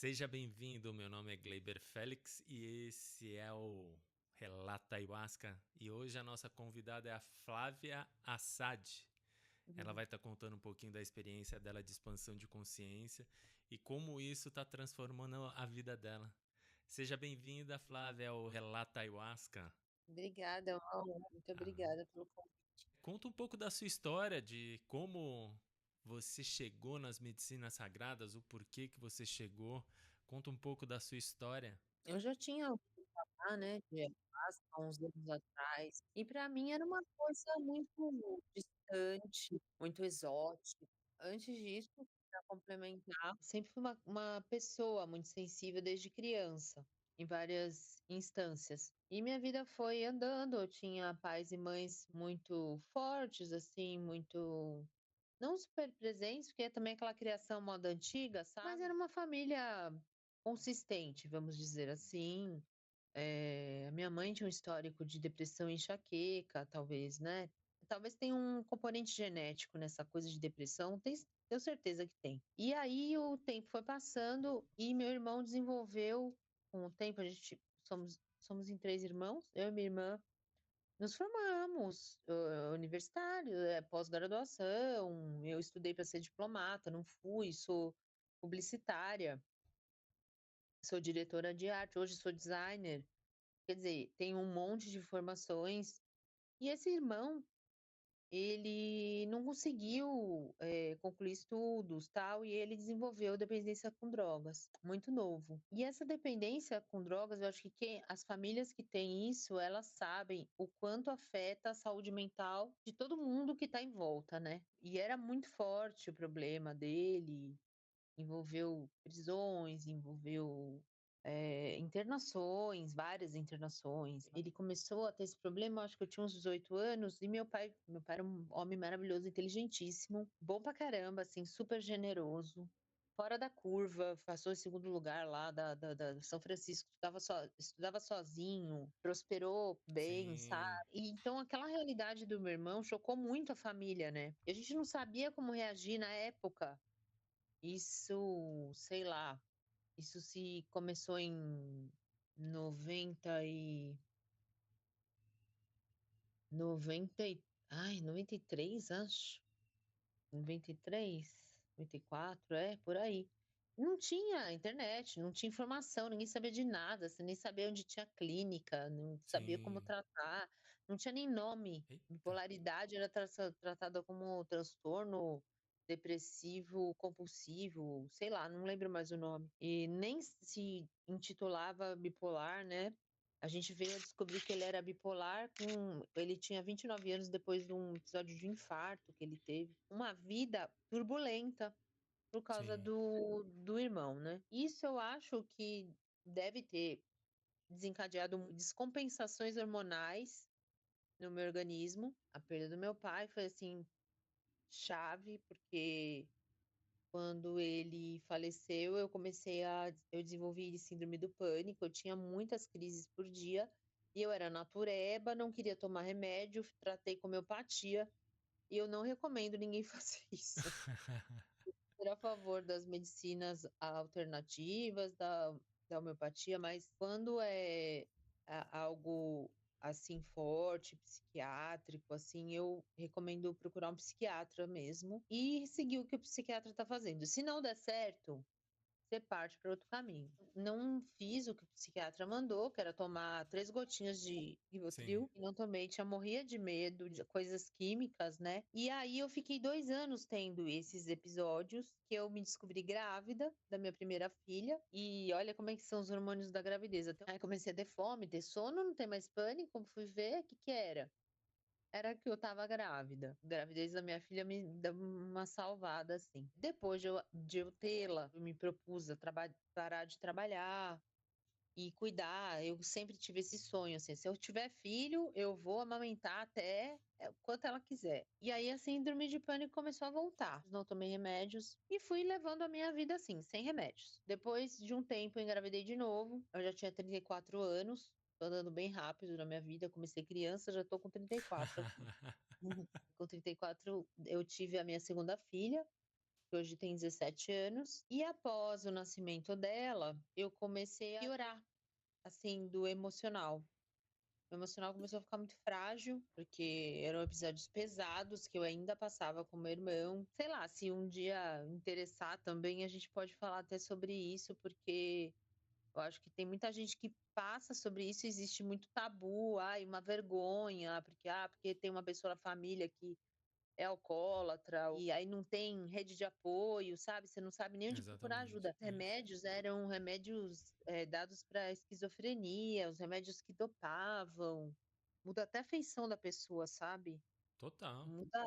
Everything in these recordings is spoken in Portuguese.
Seja bem-vindo, meu nome é Gleiber Félix e esse é o Relata Ayahuasca. E hoje a nossa convidada é a Flávia Assad. Ela Uhum. vai estar contando um pouquinho da experiência dela de expansão de consciência e como isso está transformando a vida dela. Seja bem-vinda, Flávia, ao Relata Ayahuasca. Obrigada, é uma honra. Muito Ah, obrigada pelo convite. conta um pouco da sua história, de como você chegou nas medicinas sagradas, o porquê que você chegou. Conta um pouco da sua história. Eu já tinha ouvido falar, né, de ayahuasca há uns anos atrás, e para mim era uma coisa muito distante, muito exótica. Antes disso, para complementar, sempre fui uma pessoa muito sensível desde criança, em várias instâncias. E minha vida foi andando, eu tinha pais e mães muito fortes, assim, muito não super presentes, porque é também aquela criação moda antiga, sabe, mas era uma família consistente, vamos dizer assim. A minha mãe tinha um histórico de depressão e enxaqueca, talvez, né. Talvez tenha um componente genético nessa coisa de depressão, tenho certeza que tem. E aí o tempo foi passando e meu irmão desenvolveu com o tempo a gente somos em 3 irmãos, eu e minha irmã nos formamos, universitário, pós-graduação, eu estudei para ser diplomata, não fui, sou publicitária, sou diretora de arte, hoje sou designer, quer dizer, tenho um monte de formações. E esse irmão, ele não conseguiu, concluir estudos, tal, e ele desenvolveu dependência com drogas, muito novo. E essa dependência com drogas, eu acho que as famílias que têm isso, elas sabem o quanto afeta a saúde mental de todo mundo que está em volta, né. E era muito forte o problema dele, envolveu prisões, envolveu, internações, várias internações. Ele começou a ter esse problema, eu acho que eu tinha uns 18 anos, e meu pai era um homem maravilhoso, inteligentíssimo, bom pra caramba, assim, super generoso, fora da curva, passou em segundo lugar lá da São Francisco, estudava sozinho, prosperou bem, sabe. Sim, E então aquela realidade do meu irmão chocou muito a família, né. E a gente não sabia como reagir na época. Isso, sei lá, isso se começou em 90 e 93, acho. 93, 94, é, por aí. Não tinha internet, não tinha informação, ninguém sabia de nada, você nem sabia onde tinha clínica, não sabia como sim. tratar, não tinha nem nome. Eita, Bipolaridade era tratada como transtorno depressivo compulsivo, sei lá, não lembro mais o nome. E nem se intitulava bipolar, né. A gente veio a descobrir que ele era bipolar ele tinha 29 anos depois de um episódio de infarto que ele teve. Uma vida turbulenta por causa sim, do irmão, né. Isso eu acho que deve ter desencadeado descompensações hormonais no meu organismo. A perda do meu pai foi, assim, chave, porque quando ele faleceu, eu desenvolvi síndrome do pânico, eu tinha muitas crises por dia, e eu era natureba, não queria tomar remédio, tratei com homeopatia, e eu não recomendo ninguém fazer isso. Ser a favor das medicinas alternativas, da homeopatia, mas quando é algo, assim, forte, psiquiátrico, assim, eu recomendo procurar um psiquiatra mesmo e seguir o que o psiquiatra está fazendo. Se não der certo, você parte para outro caminho. Não fiz o que o psiquiatra mandou, que era tomar 3 gotinhas de sim. Rivotril, e não tomei, morria de medo de coisas químicas, né. E aí eu fiquei 2 anos tendo esses episódios, que eu me descobri grávida da minha primeira filha, e olha como é que são os hormônios da gravidez. Aí comecei a ter fome, ter sono, não ter mais pânico, fui ver, o que que era? Era que eu estava grávida. A gravidez da minha filha me deu uma salvada, assim. Depois de eu tê-la, eu me propus a parar de trabalhar e cuidar. Eu sempre tive esse sonho, assim, se eu tiver filho, eu vou amamentar até, o quanto ela quiser. E aí a síndrome de pânico começou a voltar. Não tomei remédios e fui levando a minha vida assim, sem remédios. Depois de um tempo, eu engravidei de novo. Eu já tinha 34 anos, tô andando bem rápido na minha vida. Comecei criança, já tô com 34 aqui. Com 34 eu tive a minha segunda filha, que hoje tem 17 anos, e após o nascimento dela, eu comecei a piorar, assim, do emocional. O emocional começou a ficar muito frágil, porque eram episódios pesados que eu ainda passava com meu irmão. Sei lá, se um dia interessar também, a gente pode falar até sobre isso, porque eu acho que tem muita gente que passa sobre isso, existe muito tabu, ai, uma vergonha, porque tem uma pessoa na família que é alcoólatra, e aí não tem rede de apoio, sabe? Você não sabe nem onde procurar Exatamente. ajuda. Os Isso. remédios eram remédios dados para esquizofrenia, os remédios que dopavam. Muda até a feição da pessoa, sabe? Total. Muda,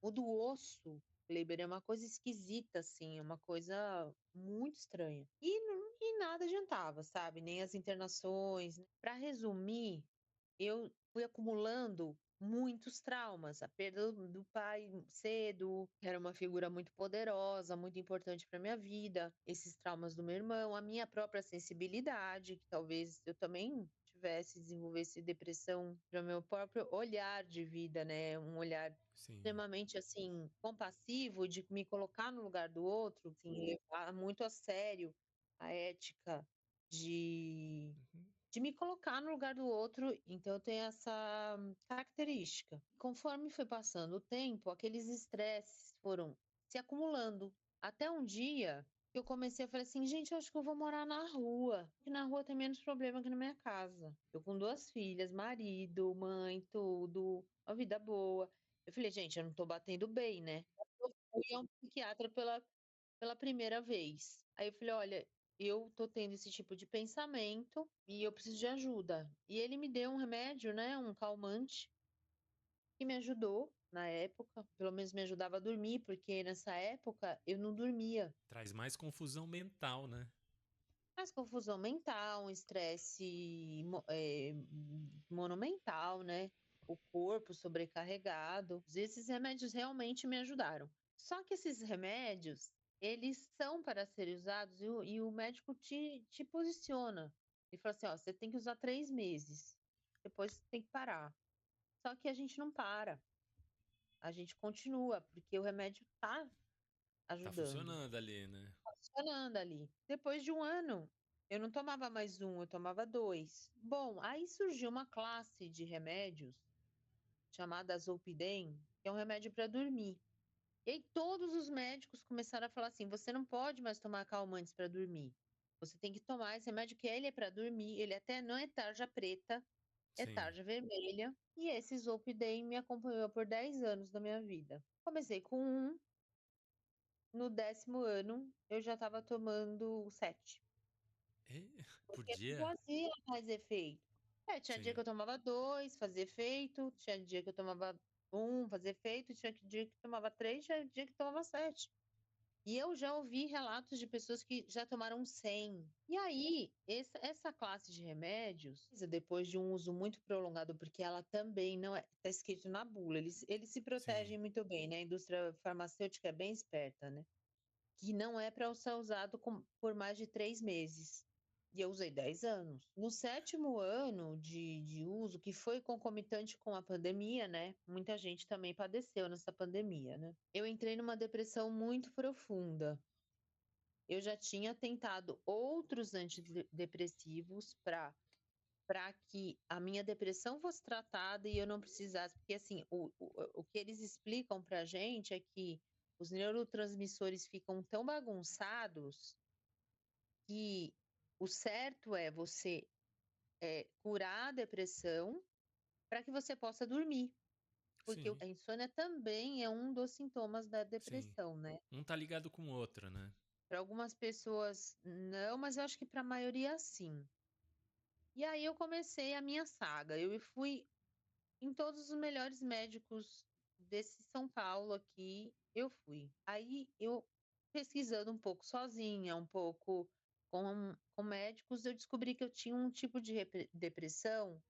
muda o osso. Kleber, é uma coisa esquisita, assim, é uma coisa muito estranha. E nada adiantava, sabe? Nem as internações. Para resumir, eu fui acumulando muitos traumas. A perda do pai cedo, que era uma figura muito poderosa, muito importante para minha vida. Esses traumas do meu irmão, a minha própria sensibilidade, que talvez eu também tivesse desenvolvesse depressão para meu próprio olhar de vida, né? Um olhar Sim. extremamente assim compassivo de me colocar no lugar do outro, assim, levar muito a sério a ética de Uhum. de me colocar no lugar do outro, então eu tenho essa característica. Conforme foi passando o tempo, aqueles estresses foram se acumulando, até um dia que eu comecei a falar assim: "Gente, eu acho que eu vou morar na rua, porque na rua tem menos problema que na minha casa". Eu com 2 filhas, marido, mãe, tudo, uma vida boa. Eu falei: "Gente, eu não tô batendo bem, né". Eu fui a um psiquiatra pela primeira vez. Aí eu falei: "Olha, eu tô tendo esse tipo de pensamento e eu preciso de ajuda". E ele me deu um remédio, né, um calmante, que me ajudou na época, pelo menos me ajudava a dormir, porque nessa época eu não dormia. Traz mais confusão mental, né? Mas confusão mental, um estresse monumental, né? O corpo sobrecarregado. Esses remédios realmente me ajudaram. Só que esses remédios, eles são para serem usados e o médico te posiciona. Ele fala assim, ó, você tem que usar 3 meses. Depois você tem que parar. Só que a gente não para. A gente continua, porque o remédio tá Tá ajudando. funcionando ali, né? Funcionando ali. Depois de um ano, eu não tomava mais um, eu tomava 2. Bom, aí surgiu uma classe de remédios chamada Zolpidem, que é um remédio para dormir. E aí todos os médicos começaram a falar assim: você não pode mais tomar calmantes para dormir. Você tem que tomar esse remédio que ele é para dormir, ele até não é tarja preta, é Sim. tarja vermelha. E esse Zolpidem me acompanhou por 10 anos da minha vida. Comecei com um, no 10º ano eu já estava tomando 7. Por Porque não dia? fazia mais efeito. Tinha dia que Sim. eu tomava 2, fazia efeito, tinha dia que eu tomava um, fazia efeito, tinha dia que tomava 3, tinha dia que tomava 7. E eu já ouvi relatos de pessoas que já tomaram 100. E aí, essa classe de remédios, depois de um uso muito prolongado, porque ela também não é, está escrito na bula, eles se Sim. protegem muito bem, né? A indústria farmacêutica é bem esperta, né? Que não é para ser usado por mais de 3 meses. E eu usei 10 anos. No 7º ano de uso, que foi concomitante com a pandemia, né? Muita gente também padeceu nessa pandemia, né? Eu entrei numa depressão muito profunda. Eu já tinha tentado outros antidepressivos para que a minha depressão fosse tratada e eu não precisasse, porque assim, o que eles explicam pra gente é que os neurotransmissores ficam tão bagunçados que o certo é você curar a depressão para que você possa dormir, porque Sim. a insônia também é um dos sintomas da Sim. depressão, né? Um tá ligado com o outro, né? Para algumas pessoas não, mas eu acho que para a maioria sim. E aí eu comecei a minha saga. Eu fui em todos os melhores médicos desse São Paulo aqui, eu fui. Aí eu pesquisando um pouco sozinha, um pouco com médicos, eu descobri que eu tinha um tipo de depressão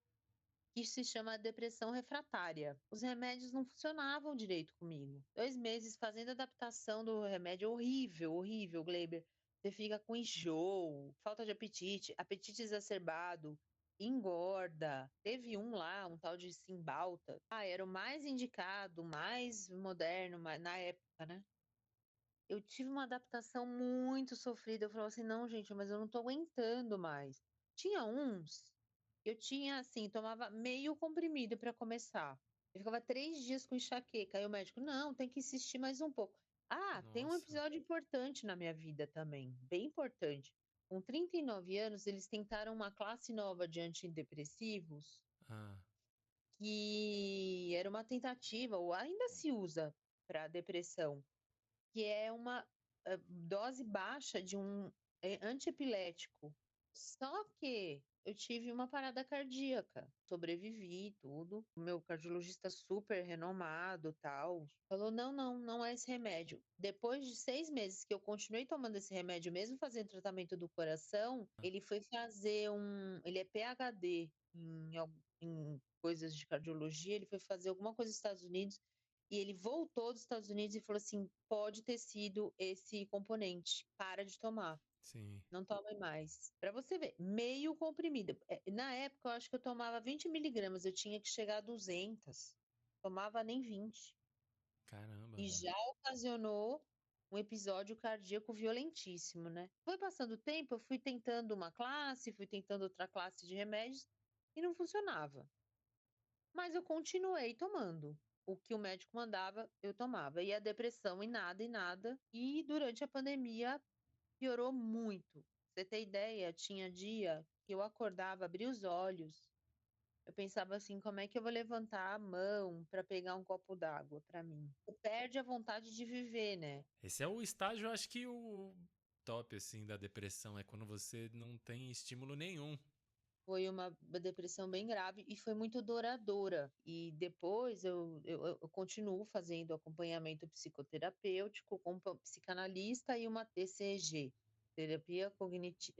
que se chama depressão refratária. Os remédios não funcionavam direito comigo. 2 meses fazendo adaptação do remédio, horrível, horrível, Gleiber. Você fica com enjoo, falta de apetite, apetite exacerbado, engorda. Teve um lá, um tal de Cymbalta. Era o mais indicado, mais moderno na época, né? eu tive uma adaptação muito sofrida, eu falava assim: "Não gente, mas eu não tô aguentando mais". Tinha uns, eu tinha assim, tomava meio comprimido para começar, eu ficava 3 dias com enxaqueca, aí o médico: "Não, tem que insistir mais um pouco". Ah, tem um Nossa. episódio importante na minha vida também, bem importante. Com 39 anos, eles tentaram uma classe nova de antidepressivos, Ah, que era uma tentativa, ou ainda se usa para depressão, que é uma, dose baixa de um, antiepilético. Só que eu tive uma parada cardíaca, sobrevivi e tudo. O meu cardiologista super renomado, tal, falou: "Não, não, não é esse remédio". Depois de 6 meses que eu continuei tomando esse remédio, mesmo fazendo tratamento do coração, ah, ele foi fazer ele é PhD em coisas de cardiologia, ele foi fazer alguma coisa nos Estados Unidos e ele voltou dos Estados Unidos e falou assim: "Pode ter sido esse componente, para de tomar, sim. não tome mais". Pra você ver, meio comprimido. Na época eu acho que eu tomava 20 miligramas, eu tinha que chegar a 200, tomava nem 20. Caramba. E já ocasionou um episódio cardíaco violentíssimo, né. Foi passando o tempo, eu fui tentando uma classe, fui tentando outra classe de remédios, e não funcionava. Mas eu continuei tomando. O que o médico mandava, eu tomava. E a depressão e nada. E durante a pandemia piorou muito. Pra você ter ideia, tinha dia que eu acordava, abria os olhos, eu pensava assim: "Como é que eu vou levantar a mão para pegar um copo d'água para mim?". Você perde a vontade de viver, né. Esse é o estágio, acho que o top, assim, da depressão, é quando você não tem estímulo nenhum. Foi uma depressão bem grave e foi muito duradoura. E depois eu continuo fazendo acompanhamento psicoterapêutico com psicanalista e uma TCG, terapia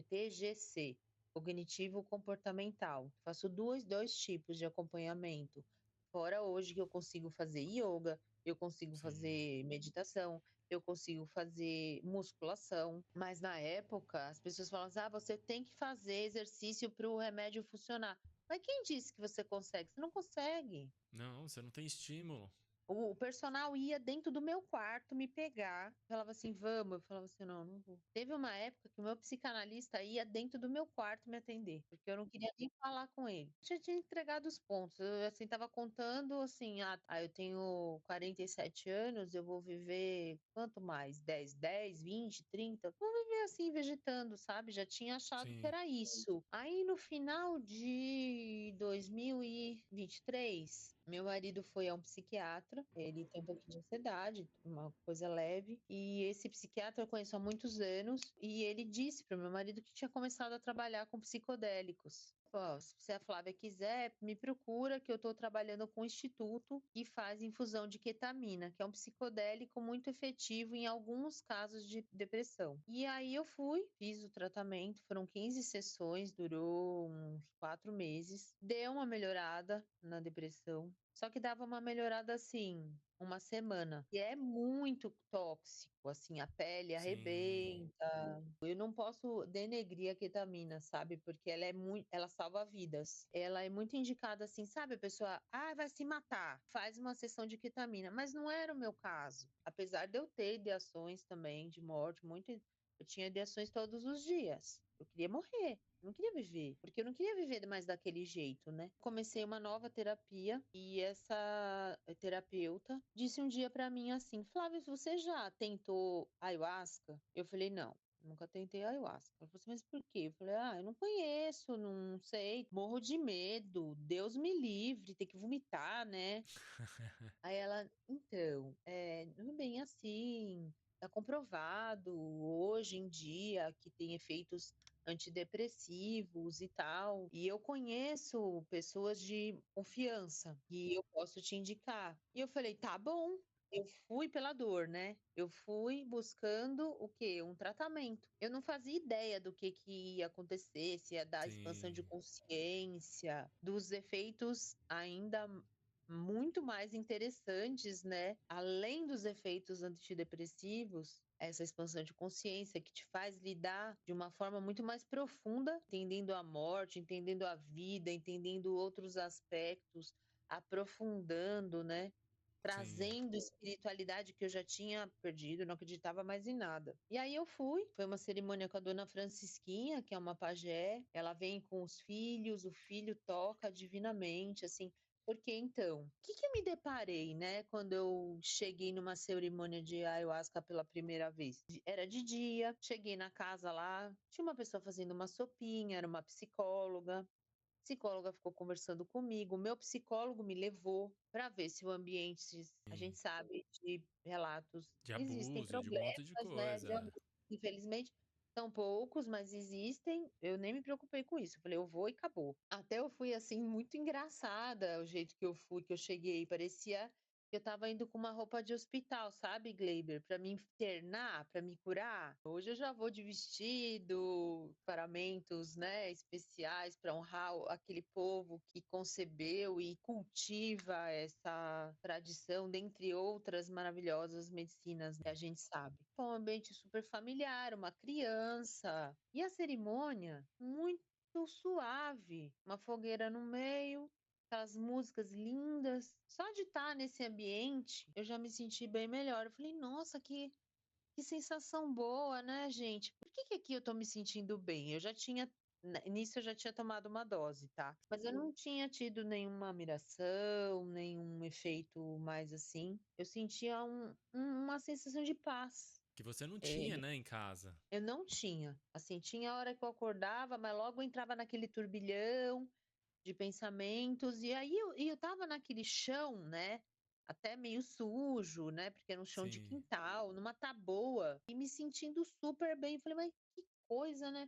TGC, cognitivo comportamental. Faço 2 tipos de acompanhamento. Fora hoje que eu consigo fazer yoga, eu consigo Sim. fazer meditação, eu consigo fazer musculação, mas na época as pessoas falam assim: "Ah, você tem que fazer exercício para o remédio funcionar". Mas quem disse que você consegue? Você não consegue. Não, você não tem estímulo. O personal ia dentro do meu quarto me pegar, falava assim: "Vamos", eu falava assim: "Não, não vou". Teve uma época que o meu psicanalista ia dentro do meu quarto me atender, porque eu não queria nem falar com ele. Já tinha entregado os pontos, eu, assim, estava contando assim: eu tenho 47 anos, eu vou viver quanto mais? 10, 20, 30? Vou viver assim, vegetando, sabe, já tinha achado que Sim, era isso. Aí no final de 2023, meu marido foi a um psiquiatra, ele tem um pouquinho de ansiedade, uma coisa leve, e esse psiquiatra eu conheço há muitos anos, e ele disse para o meu marido que tinha começado a trabalhar com psicodélicos. Ó, se a Flávia quiser, me procura que eu estou trabalhando com um instituto que faz infusão de ketamina, que é um psicodélico muito efetivo em alguns casos de depressão. E aí eu fui, fiz o tratamento, foram 15 sessões, durou uns 4 meses, deu uma melhorada na depressão, só que dava uma melhorada assim, uma semana. E é muito tóxico, assim, a pele sim, arrebenta. Eu não posso denegrir a ketamina, sabe? Porque ela salva vidas. Ela é muito indicada assim, sabe? A pessoa, vai se matar, faz uma sessão de ketamina, mas não era o meu caso. Apesar de eu ter ideações também de morte, eu tinha ideações todos os dias. Eu queria morrer. Eu não queria viver, porque eu não queria viver mais daquele jeito, né? Comecei uma nova terapia e essa terapeuta disse um dia pra mim assim: "Flávia, você já tentou ayahuasca?". Eu falei: "Não, nunca tentei ayahuasca". Ela falou assim: "Mas por quê?". Eu falei: eu não conheço, não sei, morro de medo, Deus me livre, ter que vomitar, né". Aí ela: "Então, não é bem assim, tá comprovado hoje em dia que tem efeitos antidepressivos e tal, e eu conheço pessoas de confiança e eu posso te indicar". E eu falei: "Tá bom". Eu fui pela dor, né, eu fui buscando o quê? Um tratamento. Eu não fazia ideia do que ia acontecer, se ia dar expansão de sim, consciência, dos efeitos ainda muito mais interessantes, né, além dos efeitos antidepressivos, essa expansão de consciência que te faz lidar de uma forma muito mais profunda, entendendo a morte, entendendo a vida, entendendo outros aspectos, aprofundando, né. sim. trazendo espiritualidade que eu já tinha perdido, não acreditava mais em nada. E aí eu fui, foi uma cerimônia com a dona Francisquinha, que é uma pajé, ela vem com os filhos, o filho toca divinamente, assim. Porque então, o que eu me deparei, né, quando eu cheguei numa cerimônia de ayahuasca pela primeira vez? Era de dia, cheguei na casa lá, tinha uma pessoa fazendo uma sopinha, era uma psicóloga. Psicóloga ficou conversando comigo, o meu psicólogo me levou para ver se o ambiente, a Sim. gente sabe de relatos, De existem abuso, de um monte de problemas, né, de coisa. abuso, infelizmente são poucos, mas existem, eu nem me preocupei com isso, eu falei: "Eu vou e acabou". Até eu fui, assim, muito engraçada o jeito que eu fui, que eu cheguei, parecia que eu estava indo com uma roupa de hospital, sabe, Gleiber, para me internar, para me curar. Hoje eu já vou de vestido, paramentos, né, especiais para honrar aquele povo que concebeu e cultiva essa tradição, dentre outras maravilhosas medicinas que a gente sabe. Foi um ambiente super familiar, uma criança. E a cerimônia, muito suave, uma fogueira no meio, aquelas músicas lindas. Só de estar nesse ambiente, eu já me senti bem melhor. Eu falei, nossa, que sensação boa, né, gente? Por que aqui eu tô me sentindo bem? Eu já tinha, nisso eu já tinha tomado uma dose, tá? Mas eu não tinha tido nenhuma admiração, nenhum efeito mais assim. Eu sentia uma sensação de paz. Que você não tinha, É, né, em casa. eu não tinha. Assim, tinha a hora que eu acordava, mas logo eu entrava naquele turbilhão de pensamentos, e aí eu estava naquele chão, né, até meio sujo, né, porque era um chão de Sim. quintal, numa taboa, e me sentindo super bem. Falei: "Mas que coisa, né,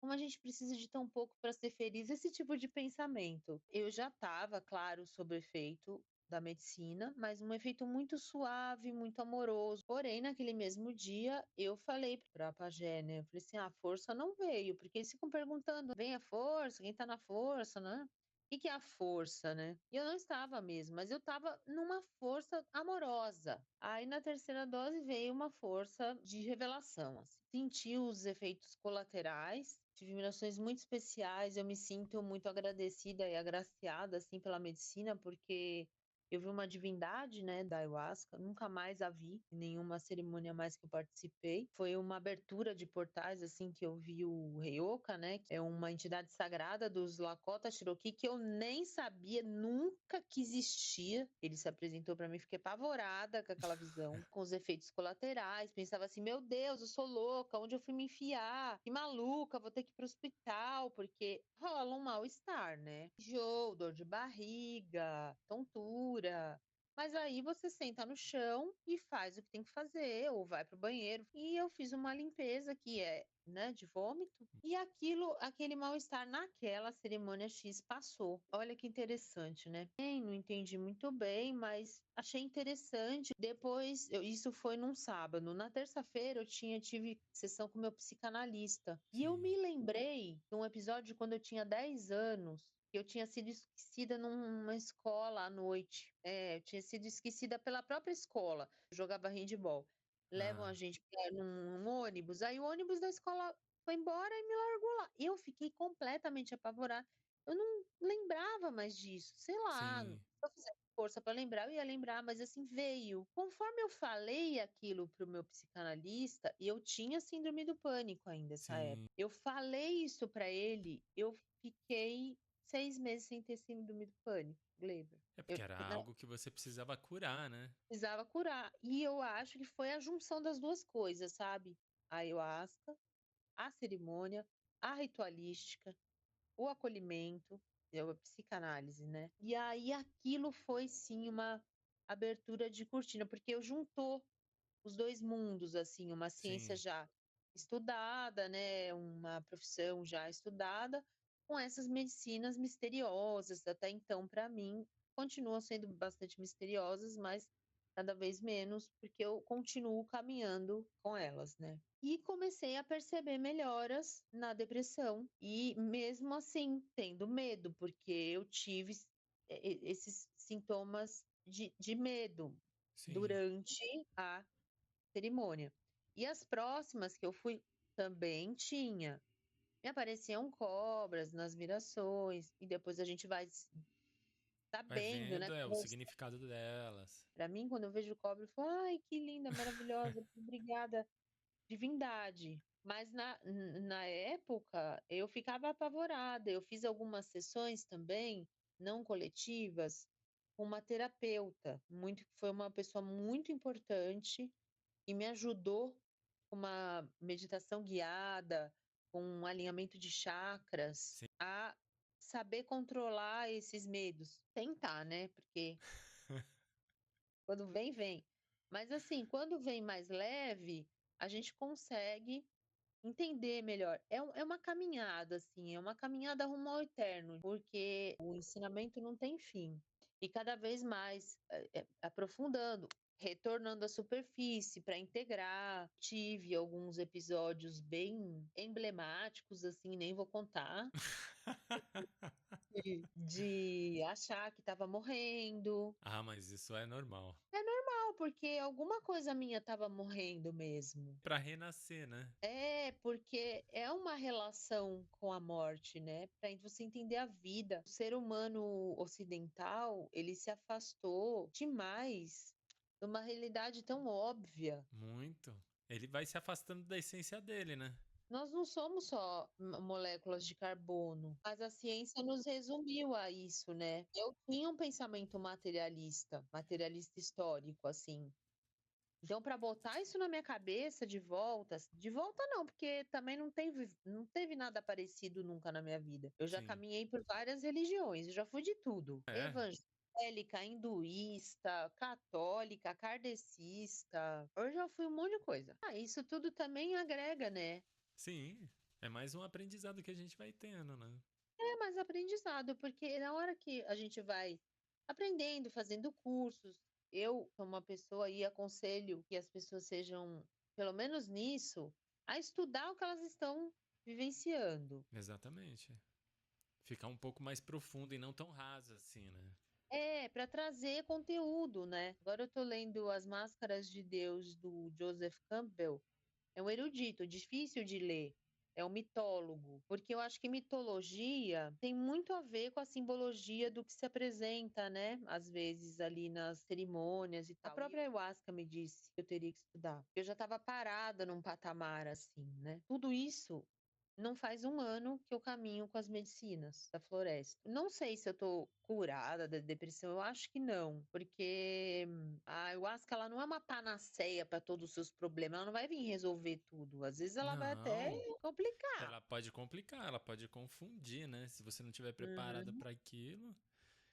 como a gente precisa de tão pouco para ser feliz", esse tipo de pensamento. Eu já estava, claro, sob o efeito da medicina, mas um efeito muito suave, muito amoroso. Porém, naquele mesmo dia, eu falei para a pajé, né, eu falei assim: "Ah, a força não veio", porque eles ficam perguntando: "Vem a força? Quem tá na força, né?" Que é a força, né? E eu não estava mesmo, mas eu estava numa força amorosa. Aí na terceira dose veio uma força de revelação, assim. Senti os efeitos colaterais, tive vibrações muito especiais, eu me sinto muito agradecida e agraciada, assim, pela medicina, porque eu vi uma divindade, né, da ayahuasca, nunca mais a vi em nenhuma cerimônia mais que eu participei. Foi uma abertura de portais, assim, que eu vi o Heyoka, né, que é uma entidade sagrada dos Lakota Cherokee, que eu nem sabia nunca que existia. Ele se apresentou para mim, fiquei apavorada com aquela visão, com os efeitos colaterais, pensava assim, meu Deus, eu sou louca, onde eu fui me enfiar? Que maluca, vou ter que ir pro hospital, porque rola um mal-estar, né? Enjoo, dor de barriga, tontura. Mas aí você senta no chão e faz o que tem que fazer, ou vai pro banheiro. E eu fiz uma limpeza que é, né, de vômito. E aquilo, aquele mal-estar naquela cerimônia X passou. Olha que interessante, né? Não entendi muito bem, mas achei interessante. Depois, isso foi num sábado. Na terça-feira tive sessão com meu psicanalista. E eu Sim. me lembrei de um episódio quando eu tinha 10 anos, que eu tinha sido esquecida numa escola à noite. Eu tinha sido esquecida pela própria escola. Eu jogava handball. Levam Ah, a gente num ônibus, aí o ônibus da escola foi embora e me largou lá. Eu fiquei completamente apavorada. Eu não lembrava mais disso. Sei lá, se sim. eu fizesse força para lembrar, eu ia lembrar, mas assim veio. Conforme eu falei aquilo pro meu psicanalista, e eu tinha síndrome do pânico ainda essa época. Sim. Eu falei isso para ele, eu fiquei 6 meses sem ter síndrome do pânico, Gleiber. É Eu porque era não algo que você precisava curar, né? precisava curar. E eu acho que foi a junção das duas coisas, sabe? A ayahuasca, a cerimônia, a ritualística, o acolhimento, a psicanálise, né? E aí aquilo foi sim uma abertura de cortina, porque eu juntou os 2 mundos, assim, uma ciência Sim. já estudada, né, uma profissão já estudada, com essas medicinas misteriosas, até então para mim continuam sendo bastante misteriosas, mas cada vez menos, porque eu continuo caminhando com elas, né. E comecei a perceber melhoras na depressão e mesmo assim tendo medo, porque eu tive esses sintomas de medo Sim. durante a cerimônia. E as próximas que eu fui também tinha. Me apareciam cobras nas mirações, e depois a gente vai Vai sabendo, né, vendo, o como significado delas. pra mim, quando eu vejo cobra, eu falo: "Ai, que linda, maravilhosa, obrigada, divindade". Mas na época, eu ficava apavorada. Eu fiz algumas sessões também, não coletivas, com uma terapeuta, muito que foi uma pessoa muito importante e me ajudou com uma meditação guiada, com um alinhamento de chakras, Sim. a saber controlar esses medos. Tentar, né, porque quando vem, vem. Mas assim, quando vem mais leve, a gente consegue entender melhor. É uma caminhada, assim, é uma caminhada rumo ao eterno, porque o ensinamento não tem fim. E cada vez mais, aprofundando, retornando à superfície para integrar. Tive alguns episódios bem emblemáticos, assim, nem vou contar, de achar que estava morrendo. Ah, mas isso é normal. É normal, porque alguma coisa minha estava morrendo mesmo. Pra renascer, né? É, porque é uma relação com a morte, né, pra você entender a vida. O ser humano ocidental, ele se afastou demais de uma realidade tão óbvia. Muito. Ele vai se afastando da essência dele, né? Nós não somos só moléculas de carbono, mas a ciência nos resumiu a isso, né. Eu tinha um pensamento materialista, materialista histórico, assim. Então, para botar isso na minha cabeça de volta não, porque também não teve nada parecido nunca na minha vida. Eu já Sim. caminhei por várias religiões, eu já fui de tudo. É, Evangélica, hinduísta, católica, kardecista. Eu já fui um monte de coisa. Ah, isso tudo também agrega, né? sim. É mais um aprendizado que a gente vai tendo, né? É mais aprendizado, porque na hora que a gente vai aprendendo, fazendo cursos, eu sou uma pessoa e aconselho que as pessoas sejam, pelo menos nisso, a estudar o que elas estão vivenciando. Exatamente. Ficar um pouco mais profundo e não tão raso assim, né? É, para trazer conteúdo, né? Agora eu tô lendo As Máscaras de Deus, do Joseph Campbell. É um erudito, difícil de ler. É um mitólogo, porque eu acho que mitologia tem muito a ver com a simbologia do que se apresenta, né? Às vezes ali nas cerimônias e tal. A própria ayahuasca me disse que eu teria que estudar. Eu já estava parada num patamar assim, né? Tudo isso não faz um ano que eu caminho com as medicinas da floresta. Não sei se eu tô curada da depressão, eu acho que não, porque a ayahuasca ela não é uma panaceia para todos os seus problemas, ela não vai vir resolver tudo. Às vezes ela vai até Não. complicar. Ela pode complicar, ela pode confundir, né? Se você não estiver preparada Uhum, para aquilo,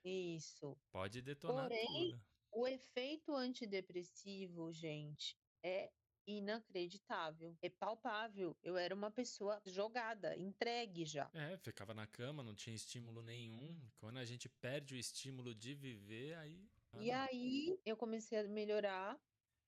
isso. pode detonar Porém, tudo. o efeito antidepressivo, gente, é inacreditável, é palpável. Eu era uma pessoa jogada, entregue já. É, ficava na cama, não tinha estímulo nenhum. Quando a gente perde o estímulo de viver, aí E nada. aí eu comecei a melhorar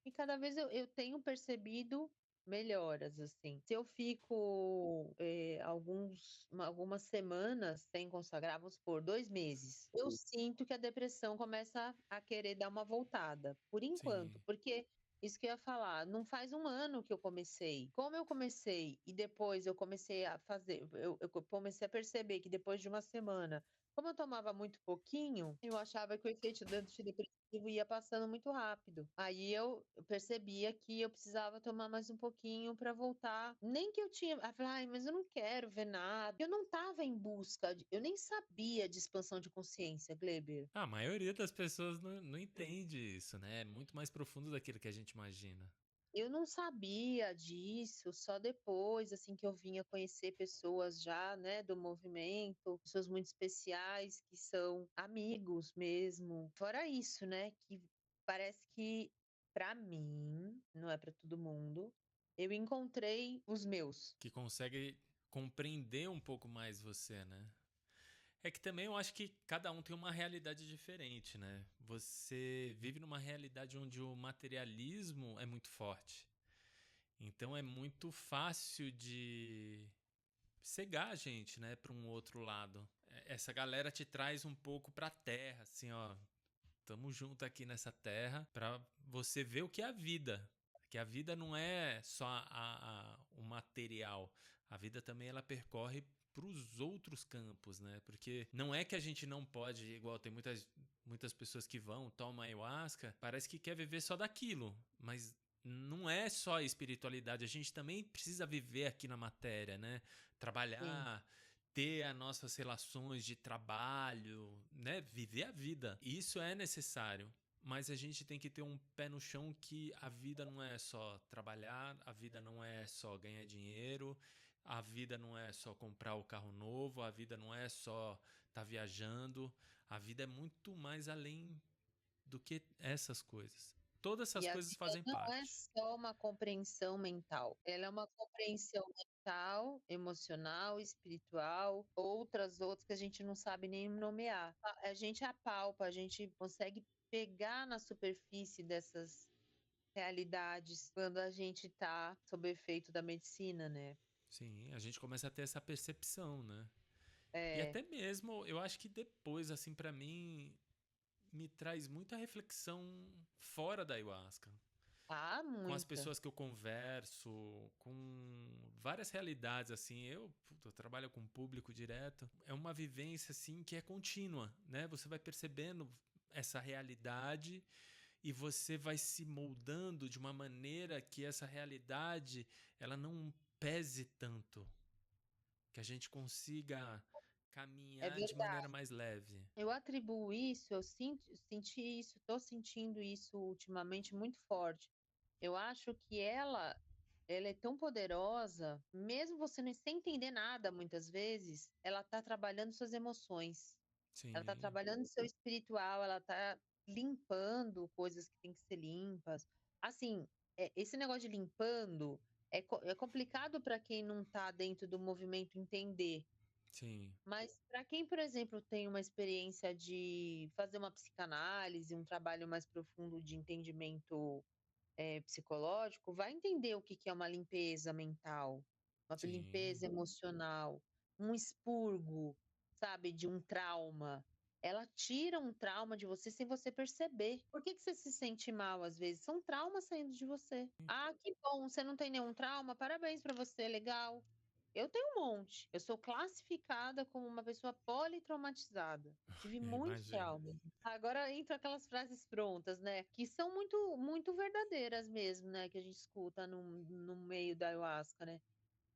e cada vez eu tenho percebido melhoras, assim. Se eu fico algumas semanas sem consagrar, vamos supor, 2 meses, eu sinto que a depressão começa a querer dar uma voltada, por enquanto, Sim. porque isso que eu ia falar, não faz um ano que eu comecei. Como eu comecei e depois eu comecei a fazer, eu comecei a perceber que depois de uma semana, como eu tomava muito pouquinho, eu achava que o efeito do antidepressivo ia passando muito rápido. Aí eu percebia que eu precisava tomar mais um pouquinho para voltar. Nem que eu tinha, eu falei, ai, mas eu não quero ver nada. Eu não estava em busca, eu nem sabia de expansão de consciência, Gleber. A maioria das pessoas não entende isso, né? É muito mais profundo daquilo que a gente imagina. Eu não sabia disso, só depois, assim, que eu vinha conhecer pessoas já, né, do movimento, pessoas muito especiais, que são amigos mesmo. Fora isso, né, que parece que, para mim, não é para todo mundo, eu encontrei os meus. Que consegue compreender um pouco mais você, né? É que também eu acho que cada um tem uma realidade diferente, né? Você vive numa realidade onde o materialismo é muito forte. Então é muito fácil de cegar a gente, né, para um outro lado. Essa galera te traz um pouco pra terra, assim, ó. Tamo junto aqui nessa terra pra você ver o que é a vida. Que a vida não é só o material. A vida também ela percorre para os outros campos, né? Porque não é que a gente não pode, igual tem muitas pessoas que vão, tomam ayahuasca, parece que quer viver só daquilo, mas não é só a espiritualidade, a gente também precisa viver aqui na matéria, né? Sim. Trabalhar, ter as nossas relações de trabalho, né? Viver a vida. Isso é necessário. Mas a gente tem que ter um pé no chão que a vida não é só trabalhar, a vida não é só ganhar dinheiro, a vida não é só comprar o carro novo, a vida não é só estar viajando, a vida é muito mais além do que essas coisas. Todas essas E a coisas vida fazem não é parte. só uma compreensão mental, ela é uma compreensão mental, emocional, espiritual, outras que a gente não sabe nem nomear. A gente apalpa, a gente consegue pegar na superfície dessas realidades quando a gente tá sob efeito da medicina, né. Sim, a gente começa a ter essa percepção, né? E É. até mesmo, eu acho que depois, assim, pra mim, me traz muita reflexão fora da ayahuasca. Ah, Com as muita. pessoas que eu converso, com várias realidades, assim, eu trabalho com público direto, é uma vivência, assim, que é contínua, né? Você vai percebendo essa realidade e você vai se moldando de uma maneira que essa realidade, ela não pese tanto, que a gente consiga É caminhar de maneira verdade. mais leve. Eu atribuo isso, eu senti isso, tô sentindo isso ultimamente muito forte. Eu acho que ela é tão poderosa, mesmo você nem sem entender nada muitas vezes, ela tá trabalhando suas emoções, ela tá Sim, trabalhando seu espiritual, ela tá limpando coisas que têm que ser limpas. Assim, esse negócio de limpando é complicado para quem não tá dentro do movimento entender, sim, mas para quem, por exemplo, tem uma experiência de fazer uma psicanálise, um trabalho mais profundo de entendimento psicológico, vai entender o que que é uma limpeza mental, uma sim, limpeza emocional, um expurgo, sabe, de um trauma. Ela tira um trauma de você sem você perceber. Por que que você se sente mal às vezes? São traumas saindo de você. Ah, que bom, você não tem nenhum trauma? Parabéns para você, legal. Eu tenho um monte. Eu sou classificada como uma pessoa politraumatizada. Tive eu muitos imagino. traumas. Agora entra aquelas frases prontas, né, que são muito verdadeiras mesmo, né, que a gente escuta no meio da ayahuasca, né,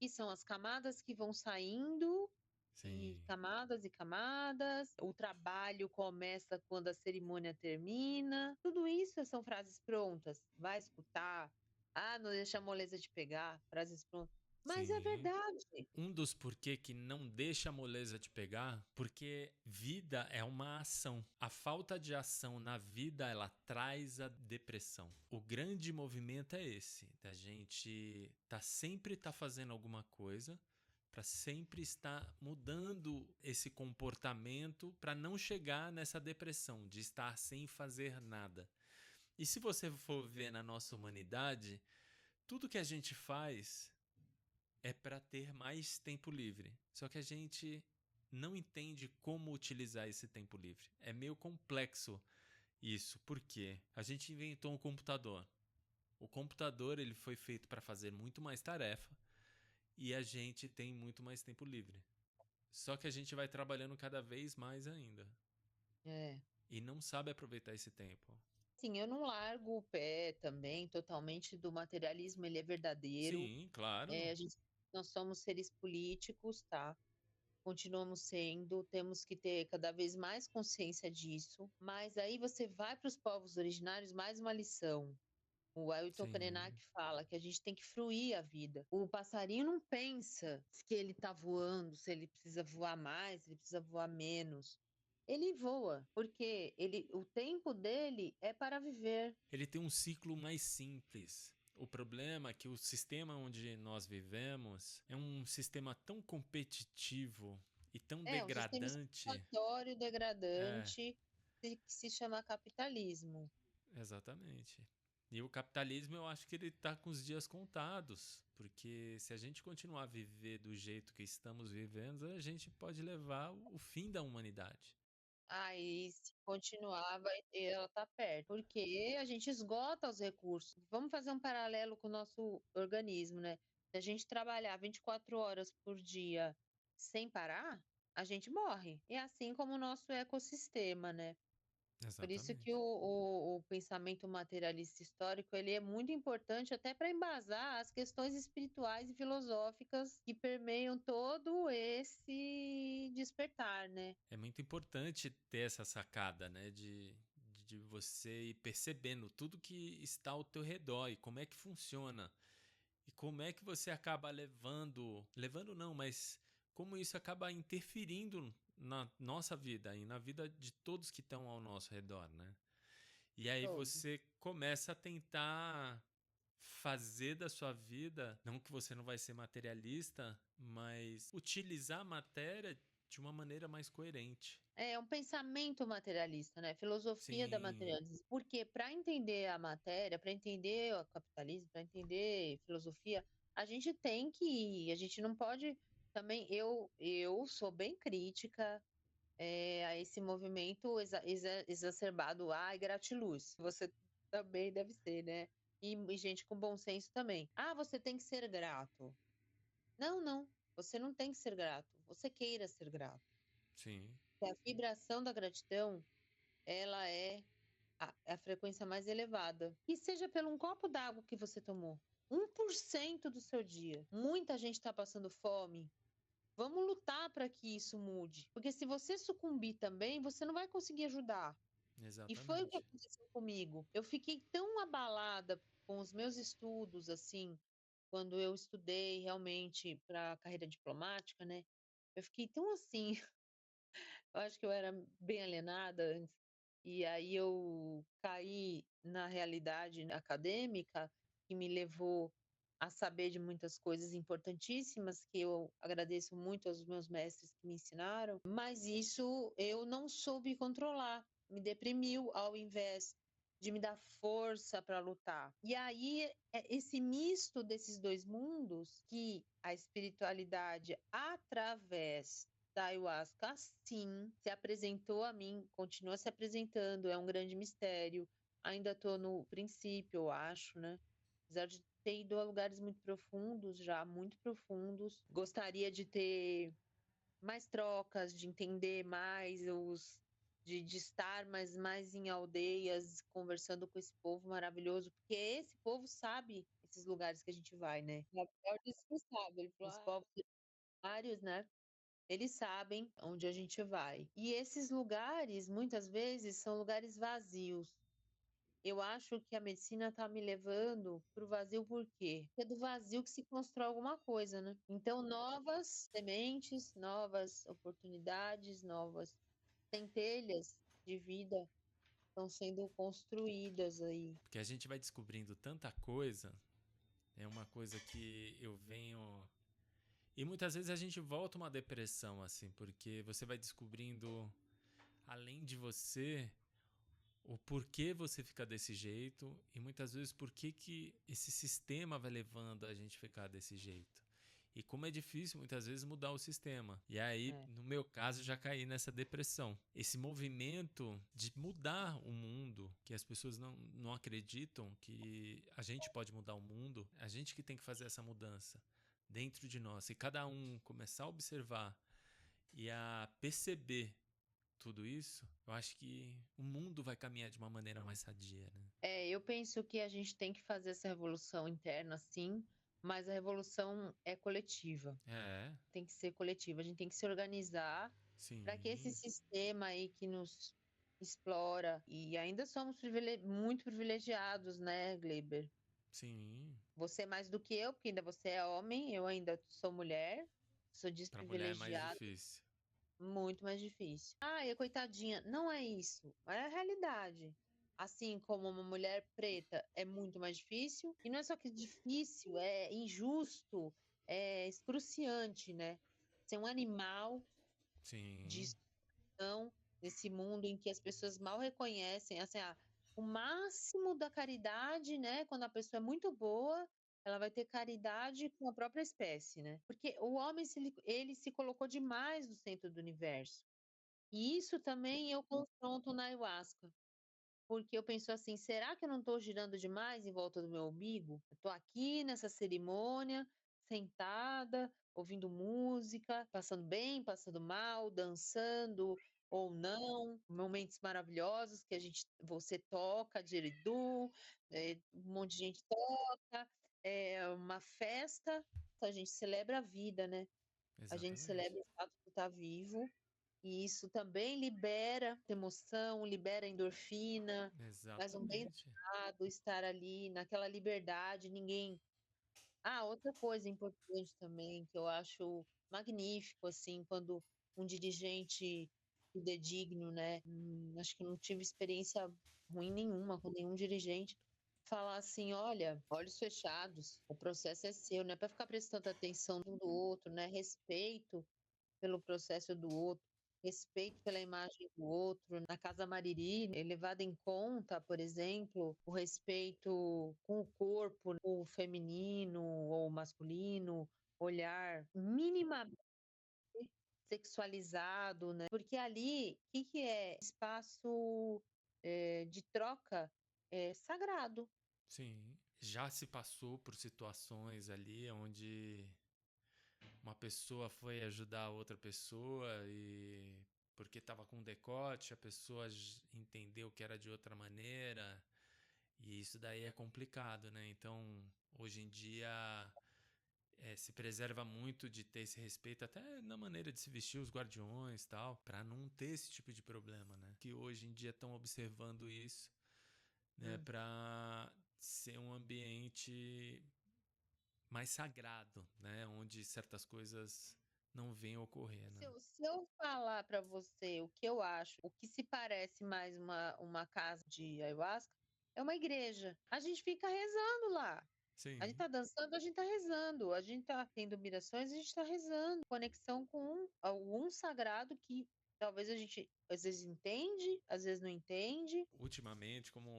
que são as camadas que vão saindo, Sim. e camadas, o trabalho começa quando a cerimônia termina, tudo isso são frases prontas. Vai escutar, "Ah, não deixa a moleza te pegar", frases prontas. Mas é Sim. verdade. Um dos porquê que não deixa a moleza te pegar, porque vida é uma ação. A falta de ação na vida, ela traz a depressão. O grande movimento é esse, da gente sempre tá fazendo alguma coisa, para sempre estar mudando esse comportamento para não chegar nessa depressão de estar sem fazer nada. E se você for ver na nossa humanidade, tudo que a gente faz é para ter mais tempo livre. Só que a gente não entende como utilizar esse tempo livre. É meio complexo isso, porque a gente inventou um computador. O computador ele foi feito para fazer muito mais tarefa e a gente tem muito mais tempo livre. Só que a gente vai trabalhando cada vez mais ainda É. e não sabe aproveitar esse tempo. Sim, eu não largo o pé também totalmente do materialismo, ele é verdadeiro. Sim, claro. A gente nós somos seres políticos, tá, continuamos sendo, temos que ter cada vez mais consciência disso, mas aí você vai para os povos originários, mais uma lição. O Ailton Sim, Krenak fala que a gente tem que fruir a vida. O passarinho não pensa que ele está voando, se ele precisa voar mais, se ele precisa voar menos. Ele voa, porque o tempo dele é para viver. ele tem um ciclo mais simples. O problema é que o sistema onde nós vivemos é um sistema tão competitivo e tão É um sistema degradante. exploratório, É, degradante, que se chama capitalismo. exatamente. E o capitalismo eu acho que ele está com os dias contados, porque se a gente continuar a viver do jeito que estamos vivendo, a gente pode levar o fim da humanidade. Aí, se continuar, ela tá perto, porque a gente esgota os recursos. Vamos fazer um paralelo com o nosso organismo, né? Se a gente trabalhar 24 horas por dia sem parar, a gente morre. É assim como o nosso ecossistema, né. Por isso que Exatamente. o pensamento materialista histórico, ele é muito importante até para embasar as questões espirituais e filosóficas que permeiam todo esse despertar, né. É muito importante ter essa sacada, né, de você ir percebendo tudo que está ao teu redor e como é que funciona. E como é que você acaba levando não, mas como isso acaba interferindo na nossa vida e na vida de todos que estão ao nosso redor, né? E aí Todos. você começa a tentar fazer da sua vida, não que você não vai ser materialista, mas utilizar a matéria de uma maneira mais coerente. É um pensamento materialista, né, filosofia da Sim, materialismo. Porque para entender a matéria, para entender o capitalismo, para entender filosofia, a gente não pode também eu sou bem crítica, a esse movimento exacerbado, "Ai, gratiluz", você também deve ser, né. E gente com bom senso também. "Ah, você tem que ser grato". Não, não, você não tem que ser grato, você queira ser grato. sim, A vibração da gratidão, ela é a frequência mais elevada. E seja pelo um copo d'água que você tomou, 1% do seu dia. Muita gente está passando fome. Vamos lutar para que isso mude, porque se você sucumbir também, você não vai conseguir ajudar. E foi o que exatamente. aconteceu comigo. Eu fiquei tão abalada com os meus estudos, assim, quando eu estudei realmente para a carreira diplomática, né, eu fiquei tão assim. Eu acho que eu era bem alienada antes, e aí eu caí na realidade acadêmica, que me levou a saber de muitas coisas importantíssimas, que eu agradeço muito aos meus mestres que me ensinaram, mas isso eu não soube controlar, me deprimiu ao invés de me dar força para lutar. E aí, esse misto desses 2 mundos, que a espiritualidade através da ayahuasca, sim, se apresentou a mim, continua se apresentando, é um grande mistério. Ainda estou no princípio, eu acho, né? Apesar de ter ido a lugares muito profundos, já muito profundos. Gostaria de ter mais trocas, de entender mais de estar mais em aldeias, conversando com esse povo maravilhoso, porque esse povo sabe esses lugares que a gente vai, né? O Gabriel disse que sabe, ele falou, os povos vários, né? Eles sabem onde a gente vai. E esses lugares, muitas vezes, são lugares vazios. Eu acho que a medicina está me levando para o vazio por quê? Porque é do vazio que se constrói alguma coisa, né. Então novas sementes, novas oportunidades, novas centelhas de vida estão sendo construídas aí. Porque a gente vai descobrindo tanta coisa, é uma coisa que eu venho. E muitas vezes a gente volta uma depressão, assim, porque você vai descobrindo, além de você, o porquê você fica desse jeito e muitas vezes por que esse sistema vai levando a gente a ficar desse jeito. E como é difícil muitas vezes mudar o sistema. E aí, É, no meu caso, já caí nessa depressão. Esse movimento de mudar o mundo, que as pessoas não acreditam que a gente pode mudar o mundo, a gente que tem que fazer essa mudança dentro de nós. E cada um começar a observar e a perceber tudo isso, eu acho que o mundo vai caminhar de uma maneira mais sadia, né? eu penso que a gente tem que fazer essa revolução interna sim, mas a revolução é coletiva, É, tem que ser coletiva, a gente tem que se organizar para que esse sim, sistema aí que nos explora, e ainda somos muito privilegiados, né, Gleiber? sim. Você mais do que eu, porque ainda você é homem, eu ainda sou mulher, sou Pra mulher é mais desprivilegiada, difícil. muito mais difícil. "Ai, coitadinha", não é isso, é a realidade. Assim como uma mulher preta é muito mais difícil, e não é só que difícil, é injusto, é excruciante, né. Ser um animal de Sim, explosão nesse mundo em que as pessoas mal reconhecem, assim, o máximo da caridade, né, quando a pessoa é muito boa, ela vai ter caridade com a própria espécie, né. Porque o homem ele se colocou demais no centro do universo. E isso também eu confronto na ayahuasca, porque eu penso assim: "Será que eu não estou girando demais em volta do meu umbigo? Eu estou aqui nessa cerimônia, sentada, ouvindo música, passando bem, passando mal, dançando ou não, momentos maravilhosos que você toca didgeridoo, um monte de gente toca, é uma festa, a gente celebra a vida, né, a gente Exatamente. celebra o fato de estar vivo, e isso também libera emoção, libera endorfina, faz um Exatamente. bem-estar estar ali naquela liberdade, ninguém outra coisa importante também que eu acho magnífico, assim, quando um dirigente fidedigno, né, acho que não tive experiência ruim nenhuma com nenhum dirigente, falar assim: "Olha, olhos fechados, o processo é seu, não é para ficar prestando atenção um do outro, né, respeito pelo processo do outro, respeito pela imagem do outro. Na Casa Mariri, é levado em conta, por exemplo, o respeito com o corpo, o feminino ou masculino, olhar minimamente sexualizado, né, porque ali, o que que é? Espaço, de troca, sagrado. Sim. Já se passou por situações ali onde uma pessoa foi ajudar a outra pessoa e porque estava com decote, a pessoa entendeu que era de outra maneira, e isso daí é complicado, né? Então, hoje em dia, se preserva muito de ter esse respeito, até na maneira de se vestir os guardiões e tal, para não ter esse tipo de problema, né? Que hoje em dia estão observando isso, né? Hum. Para ser um ambiente mais sagrado, né? Onde certas coisas não venham a ocorrer, né? Se eu falar para você o que eu acho, o que se parece mais uma casa de ayahuasca, é uma igreja. A gente fica rezando lá. A gente Sim, tá dançando, a gente tá rezando. A gente tá tendo mirações, a gente tá rezando. Conexão com algum sagrado que talvez a gente às vezes entende, às vezes não entende. ultimamente, como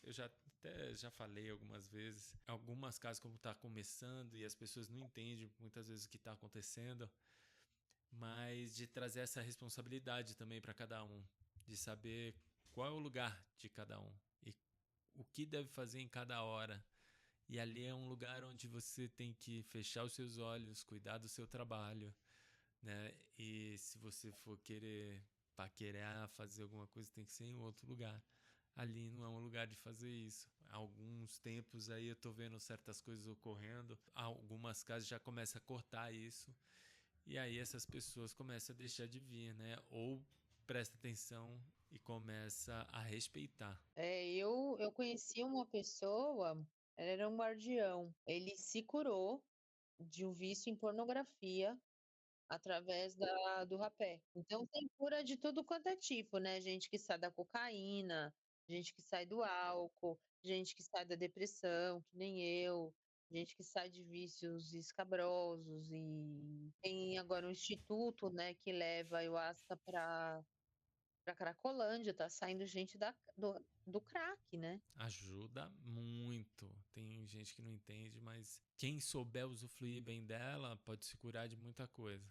eu já até já falei algumas vezes, algumas casas como está começando e as pessoas não entendem muitas vezes o que está acontecendo, mas de trazer essa responsabilidade também para cada um, de saber qual é o lugar de cada um e o que deve fazer em cada hora. E ali é um lugar onde você tem que fechar os seus olhos, cuidar do seu trabalho, né? E se você for querer paquerar, fazer alguma coisa, tem que ser em outro lugar. Ali não é um lugar de fazer isso. Há alguns tempos aí eu tô vendo certas coisas ocorrendo. Algumas casas já começam a cortar isso. E aí essas pessoas começam a deixar de vir, né? Ou presta atenção e começa a respeitar. Eu conheci uma pessoa, ela era um guardião. Ele se curou de um vício em pornografia através do rapé. Então tem cura de tudo quanto é tipo, né, gente que sai da cocaína, gente que sai do álcool, gente que sai da depressão, que nem eu, gente que sai de vícios escabrosos e tem agora um instituto, né, que leva a ayahuasca pra Cracolândia, tá saindo gente do crack, né. Ajuda muito. Tem gente que não entende, mas quem souber usufruir bem dela pode se curar de muita coisa.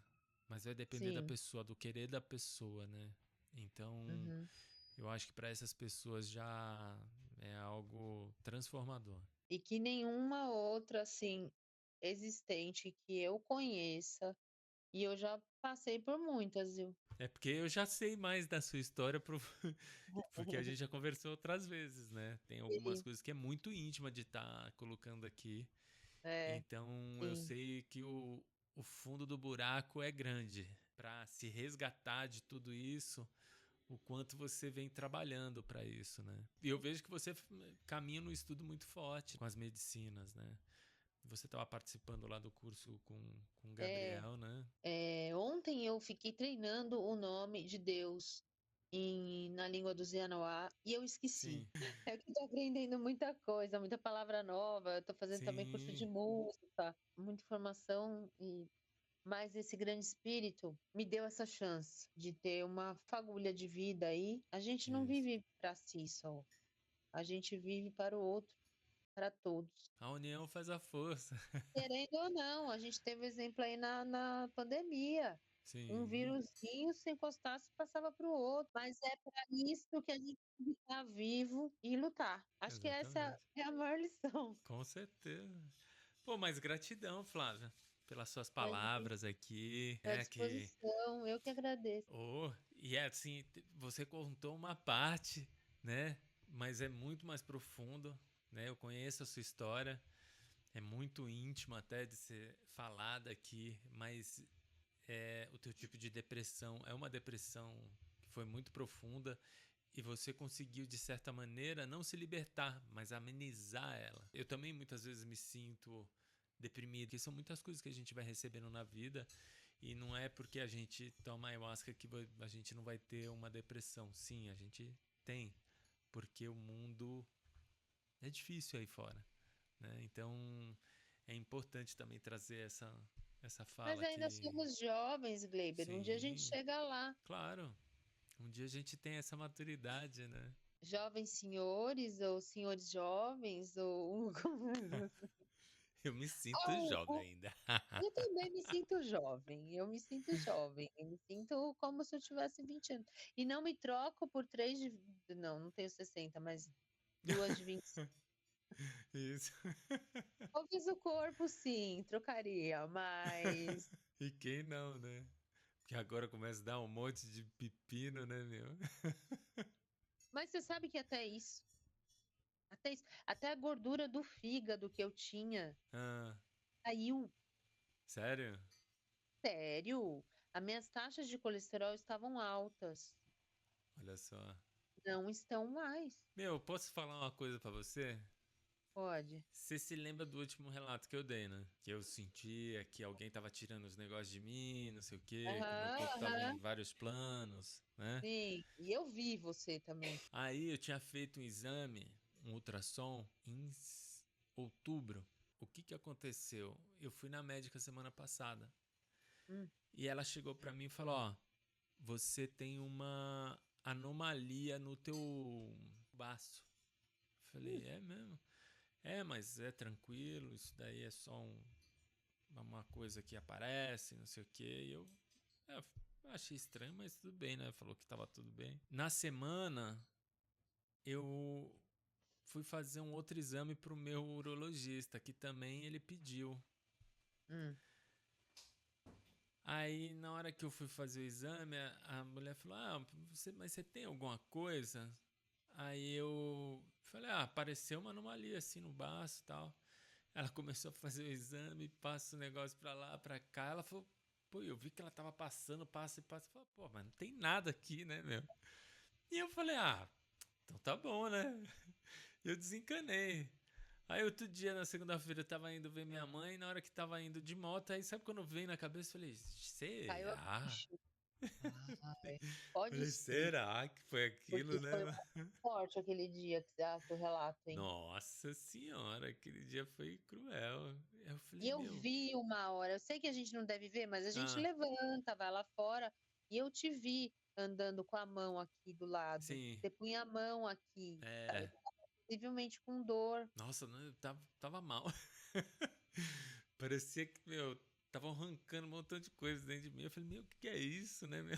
Mas vai depender da Sim, pessoa, do querer da pessoa, né? Então, uhum. eu acho que para essas pessoas já é algo transformador. E que nenhuma outra, assim, existente que eu conheça, e eu já passei por muitas, viu. É porque eu já sei mais da sua história porque a gente já conversou outras vezes, né? Tem algumas Sim, coisas que é muito íntima de estar colocando aqui. é, Então eu sim. sei que o fundo do buraco é grande. Para se resgatar de tudo isso, o quanto você vem trabalhando para isso, né? E eu vejo que você caminha no estudo muito forte com as medicinas, né? Você estava participando lá do curso com o É, Gabriel, né? ontem eu fiquei treinando o nome de Deus na língua do Yanomami e eu esqueci. Sim, É que eu tô aprendendo muita coisa, muita palavra nova, eu tô fazendo também curso de sim, música, muita informação mas esse grande espírito me deu essa chance de ter uma fagulha de vida aí. A gente não isso. vive para si só, a gente vive para o outro, para todos. A união faz a força. Querendo ou não, a gente teve exemplo aí na pandemia. Um Sim, vírusinho, se encostasse, passava para o outro. Mas é para isso que a gente tem que estar vivo e lutar. Acho que essa exatamente. é a maior lição. Com certeza. Pô, mas gratidão, Flávia, pelas suas Imagina, palavras aqui, à né, que disposição, eu que agradeço. oh, e é assim, você contou uma parte, né? Mas é muito mais profundo, né? Eu conheço a sua história, é muito íntimo até de ser falada aqui, mas o teu tipo de depressão é uma depressão que foi muito profunda e você conseguiu, de certa maneira, não se libertar, mas amenizar ela. Eu também muitas vezes me sinto deprimido, porque são muitas coisas que a gente vai recebendo na vida e não é porque a gente toma ayahuasca que a gente não vai ter uma depressão. Sim, a gente tem, porque o mundo é difícil aí fora, né? Então é importante também trazer essa Mas fala ainda que somos jovens, Gleiber, um dia a gente sim, chega lá. claro, um dia a gente tem essa maturidade, né? Jovens senhores ou senhores jovens ou Eu me sinto jovem ou ainda. eu também me sinto jovem, eu me sinto jovem, eu me sinto como se eu tivesse 20 anos. E não me troco por 3 de não tenho 60, mas 2 de 25. Isso. Talvez o corpo sim, trocaria, mas E quem não, né? Porque agora começa a dar um monte de pepino, né, meu? você sabe que até a gordura do fígado que eu tinha Ah, caiu. sério? Sério? As minhas taxas de colesterol estavam altas. Olha só. Não estão mais. Meu, posso falar uma coisa pra você? Pode. Você se lembra do último relato que eu dei, né? Que eu sentia que alguém tava tirando os negócios de mim, não sei o quê, que o meu Aham, corpo tava em aham. vários planos, né? Sim, e eu vi você também. Aí eu tinha feito um exame, um ultrassom, em outubro. O que que aconteceu? Eu fui na médica semana passada Hum, e ela chegou pra mim e falou: Ó, você tem uma anomalia no teu baço. hum. Falei: É mesmo? É, mas é tranquilo, isso daí é só uma coisa que aparece, não sei o que. E eu é, achei estranho, mas tudo bem, né? Falou que tava tudo bem. Na semana, eu fui fazer um outro exame pro meu urologista, que também ele pediu. Hum. Aí, na hora que eu fui fazer o exame, a mulher falou: Ah, mas você tem alguma coisa? Aí eu falei: Ah, apareceu uma anomalia assim no baço e tal. Ela começou a fazer o exame, passa o negócio pra lá, pra cá. Ela falou: Pô, eu vi que ela tava passando, passa e passa. Eu falei, pô, mas não tem nada aqui, né, meu? E eu falei: Ah, então tá bom, né? Eu desencanei. Aí outro dia, na segunda-feira, eu tava indo ver minha mãe, na hora que tava indo de moto, aí sabe quando veio na cabeça, eu falei, Caiu a será? ficha. Ai, pode Falei, ser, será que foi porque aquilo, né? foi muito forte aquele dia que teu relato, hein? Nossa senhora, aquele dia foi cruel. Eu E falei, eu meu. vi uma hora, eu sei que a gente não deve ver, mas a gente Ah, levanta, vai lá fora, e eu te vi andando com a mão aqui do lado. sim. Você punha a mão aqui, É. possivelmente com dor. Nossa, não, eu tava mal. Parecia que, meu, estavam arrancando um montão de coisa dentro de mim. Eu falei, meu, o que é isso, né, meu?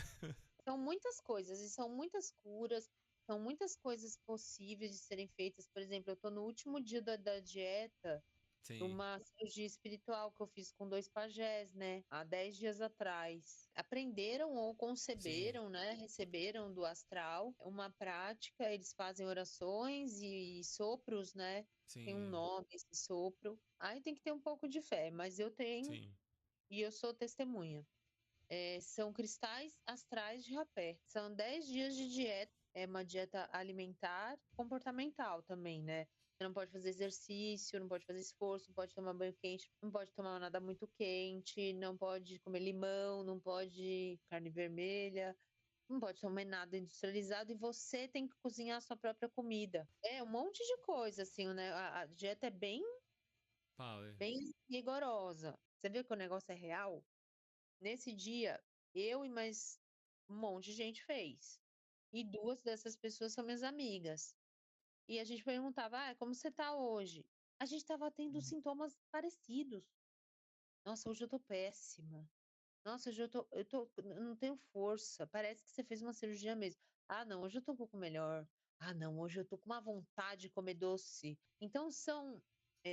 São muitas coisas, e são muitas curas, são muitas coisas possíveis de serem feitas. Por exemplo, eu estou no último dia da dieta, Sim, numa cirurgia espiritual que eu fiz com 2 pajés, né, há 10 dias atrás. Aprenderam ou sim, conceberam, né, receberam do astral uma prática, eles fazem orações e sopros, né, tem um sim, nome esse sopro. Aí tem que ter um pouco de fé, mas eu tenho sim, e eu sou testemunha. São cristais astrais de rapé. São 10 dias de dieta, é uma dieta alimentar, comportamental também, né? Você não pode fazer exercício, não pode fazer esforço, não pode tomar banho quente, não pode tomar nada muito quente, não pode comer limão, não pode carne vermelha, não pode comer nada industrializado e você tem que cozinhar a sua própria comida. É um monte de coisa, assim, né? A dieta é Power. bem rigorosa. Você vê que o negócio é real? Nesse dia, eu e mais um monte de gente fez. E 2 dessas pessoas são minhas amigas. E a gente perguntava: "Ah, como você tá hoje?". A gente estava tendo sintomas parecidos. "Nossa, hoje eu tô péssima. Nossa, hoje eu não tenho força. Parece que você fez uma cirurgia mesmo. Ah, não, hoje eu tô um pouco melhor. Ah, não, hoje eu tô com uma vontade de comer doce". Então são,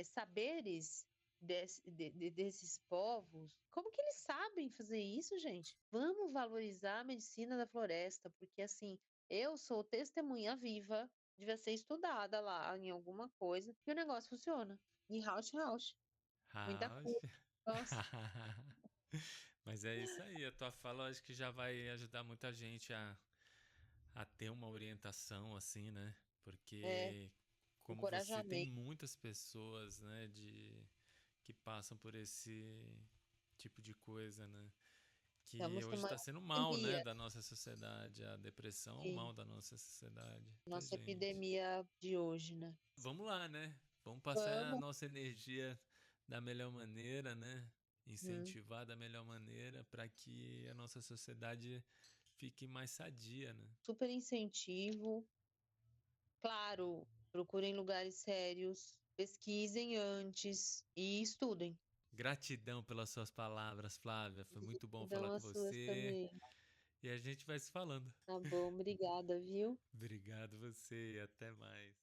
saberes desses povos, como que eles sabem fazer isso, gente? Vamos valorizar a medicina da floresta, porque assim, eu sou testemunha viva, devia ser estudada lá em alguma coisa, e o negócio funciona. E Rausch, Rausch, muita House. cura. Nossa, Mas é isso aí, a tua fala eu acho que já vai ajudar muita gente a ter uma orientação assim, né? é, Porque como você tem encorajamento. muitas pessoas, né, que passam por esse tipo de coisa, né? Que Estamos hoje numa está sendo mal, né, epidemia, da nossa sociedade. A depressão é o sim, mal da nossa sociedade. Muita nossa gente. epidemia de hoje, né? Vamos lá, né? Vamos passar a Vamos. nossa energia da melhor maneira, né? Hum, Incentivar da melhor maneira para que a nossa sociedade fique mais sadia, né? super incentivo. Claro, procurem lugares sérios, pesquisem antes e estudem. Gratidão pelas suas palavras, Flávia. Foi muito bom Dão falar com as suas você. também. E a gente vai se falando. Tá bom, obrigada, viu? Obrigado você e até mais.